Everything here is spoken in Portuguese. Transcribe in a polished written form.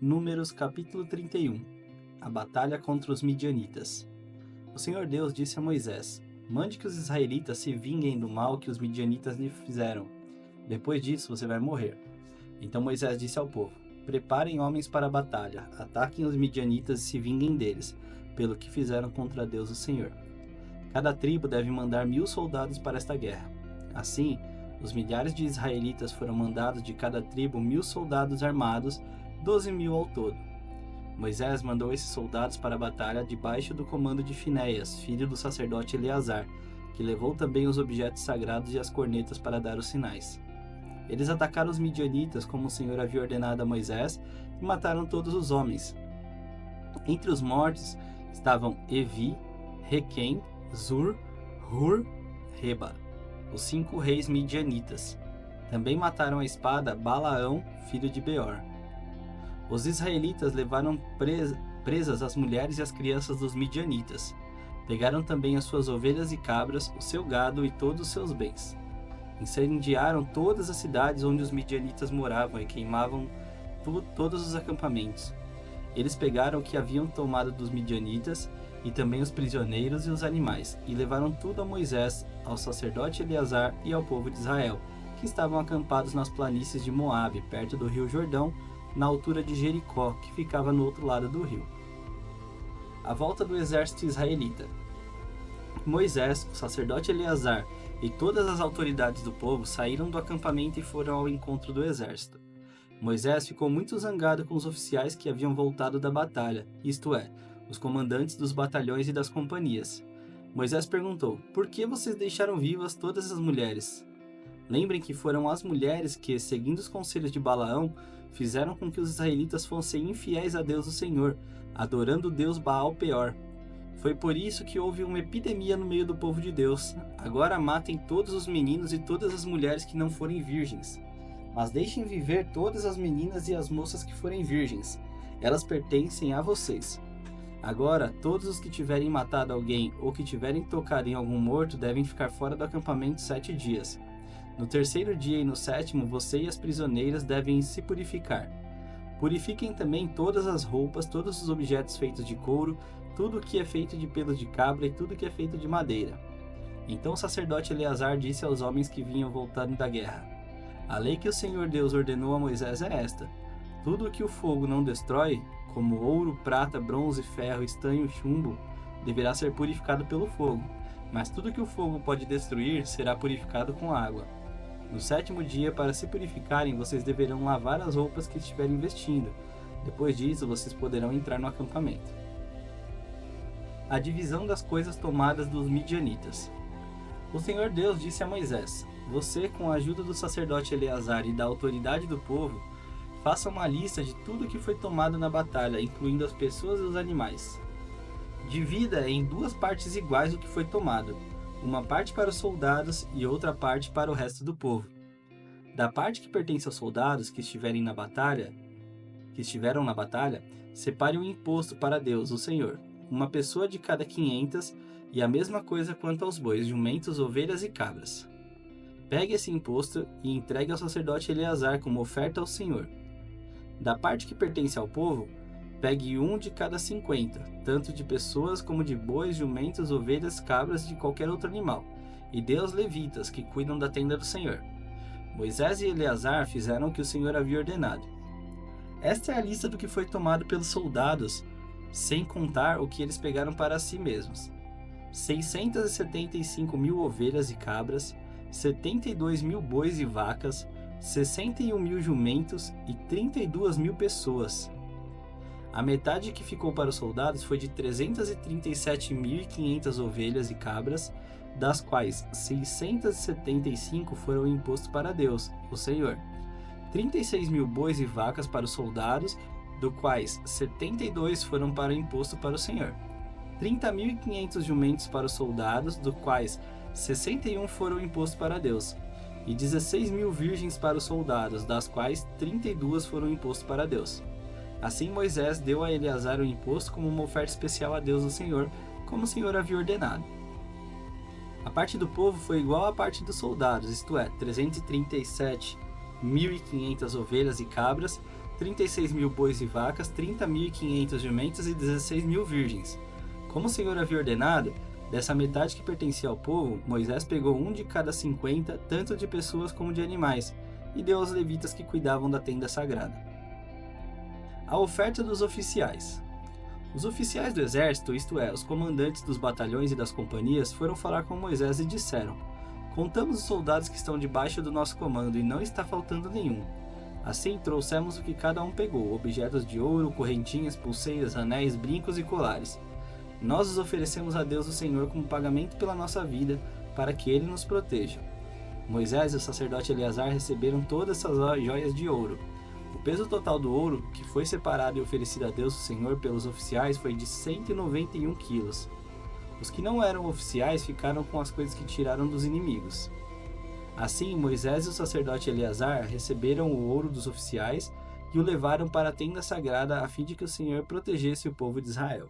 Números capítulo 31. A batalha contra os midianitas. O Senhor Deus disse a Moisés: Mande que os israelitas se vinguem do mal que os midianitas lhe fizeram. Depois disso você vai morrer. Então Moisés disse ao povo: Preparem homens para a batalha, ataquem os midianitas e se vinguem deles, pelo que fizeram contra Deus o Senhor. Cada tribo deve mandar 1000 soldados para esta guerra. Assim, os milhares de israelitas foram mandados de cada tribo 1000 soldados armados, 12.000 ao todo. Moisés mandou esses soldados para a batalha debaixo do comando de Finéias, filho do sacerdote Eleazar, que levou também os objetos sagrados e as cornetas para dar os sinais. Eles atacaram os midianitas como o Senhor havia ordenado a Moisés e mataram todos os homens. Entre os mortos estavam Evi, Requem, Zur, Hur, Reba, os 5 reis midianitas. Também mataram a espada Balaão, filho de Beor. Os israelitas levaram presas as mulheres e as crianças dos midianitas. Pegaram também as suas ovelhas e cabras, o seu gado e todos os seus bens. Incendiaram todas as cidades onde os midianitas moravam e queimavam todos os acampamentos. Eles pegaram o que haviam tomado dos midianitas e também os prisioneiros e os animais, e levaram tudo a Moisés, ao sacerdote Eleazar e ao povo de Israel, que estavam acampados nas planícies de Moabe, perto do rio Jordão, na altura de Jericó, que ficava no outro lado do rio. A volta do exército israelita. Moisés, o sacerdote Eleazar e todas as autoridades do povo saíram do acampamento e foram ao encontro do exército. Moisés ficou muito zangado com os oficiais que haviam voltado da batalha, isto é, os comandantes dos batalhões e das companhias. Moisés perguntou: Por que vocês deixaram vivas todas as mulheres? Lembrem que foram as mulheres que, seguindo os conselhos de Balaão, fizeram com que os israelitas fossem infiéis a Deus o Senhor, adorando o deus Baal-Peor. Foi por isso que houve uma epidemia no meio do povo de Deus. Agora matem todos os meninos e todas as mulheres que não forem virgens. Mas deixem viver todas as meninas e as moças que forem virgens. Elas pertencem a vocês. Agora, todos os que tiverem matado alguém ou que tiverem tocado em algum morto devem ficar fora do acampamento 7 dias. No terceiro dia e no 7º, você e as prisioneiras devem se purificar. Purifiquem também todas as roupas, todos os objetos feitos de couro, tudo o que é feito de pelos de cabra e tudo que é feito de madeira. Então o sacerdote Eleazar disse aos homens que vinham voltando da guerra: A lei que o Senhor Deus ordenou a Moisés é esta: tudo o que o fogo não destrói, como ouro, prata, bronze, ferro, estanho, chumbo, deverá ser purificado pelo fogo, mas tudo que o fogo pode destruir será purificado com água. No 7º dia, para se purificarem, vocês deverão lavar as roupas que estiverem vestindo. Depois disso, vocês poderão entrar no acampamento. A divisão das coisas tomadas dos midianitas. O Senhor Deus disse a Moisés: Você, com a ajuda do sacerdote Eleazar e da autoridade do povo, faça uma lista de tudo que foi tomado na batalha, incluindo as pessoas e os animais. Divida em 2 partes iguais o que foi tomado, uma parte para os soldados e outra parte para o resto do povo. Da parte que pertence aos soldados que estiveram na batalha, separe um imposto para Deus, o Senhor, uma pessoa de cada 500, e a mesma coisa quanto aos bois, jumentos, ovelhas e cabras. Pegue esse imposto e entregue ao sacerdote Eleazar como oferta ao Senhor. Da parte que pertence ao povo, pegue um de cada 50, tanto de pessoas como de bois, jumentos, ovelhas, cabras e de qualquer outro animal, e dê aos levitas, que cuidam da tenda do Senhor. Moisés e Eleazar fizeram o que o Senhor havia ordenado. Esta é a lista do que foi tomado pelos soldados, sem contar o que eles pegaram para si mesmos: 675.000 ovelhas e cabras, 72.000 bois e vacas, 61.000 jumentos e 32.000 pessoas. A metade que ficou para os soldados foi de 337.500 ovelhas e cabras, das quais 675 foram imposto para Deus, o Senhor. 36.000 bois e vacas para os soldados, do quais 72 foram para imposto para o Senhor. 30.500 jumentos para os soldados, do quais 61 foram imposto para Deus. E 16.000 virgens para os soldados, das quais 32 foram imposto para Deus. Assim Moisés deu a Eleazar o imposto como uma oferta especial a Deus o Senhor, como o Senhor havia ordenado. A parte do povo foi igual à parte dos soldados, isto é, 337.500 ovelhas e cabras, 36.000 bois e vacas, 30.500 jumentos e 16.000 virgens. Como o Senhor havia ordenado, dessa metade que pertencia ao povo, Moisés pegou um de cada 50, tanto de pessoas como de animais, e deu aos levitas que cuidavam da tenda sagrada. A oferta dos oficiais. Os oficiais do exército, isto é, os comandantes dos batalhões e das companhias, foram falar com Moisés e disseram: Contamos os soldados que estão debaixo do nosso comando e não está faltando nenhum. Assim trouxemos o que cada um pegou, objetos de ouro, correntinhas, pulseiras, anéis, brincos e colares. Nós os oferecemos a Deus o Senhor como pagamento pela nossa vida, para que Ele nos proteja. Moisés e o sacerdote Eleazar receberam todas essas joias de ouro. O peso total do ouro, que foi separado e oferecido a Deus o Senhor pelos oficiais, foi de 191 quilos. Os que não eram oficiais ficaram com as coisas que tiraram dos inimigos. Assim, Moisés e o sacerdote Eleazar receberam o ouro dos oficiais e o levaram para a tenda sagrada a fim de que o Senhor protegesse o povo de Israel.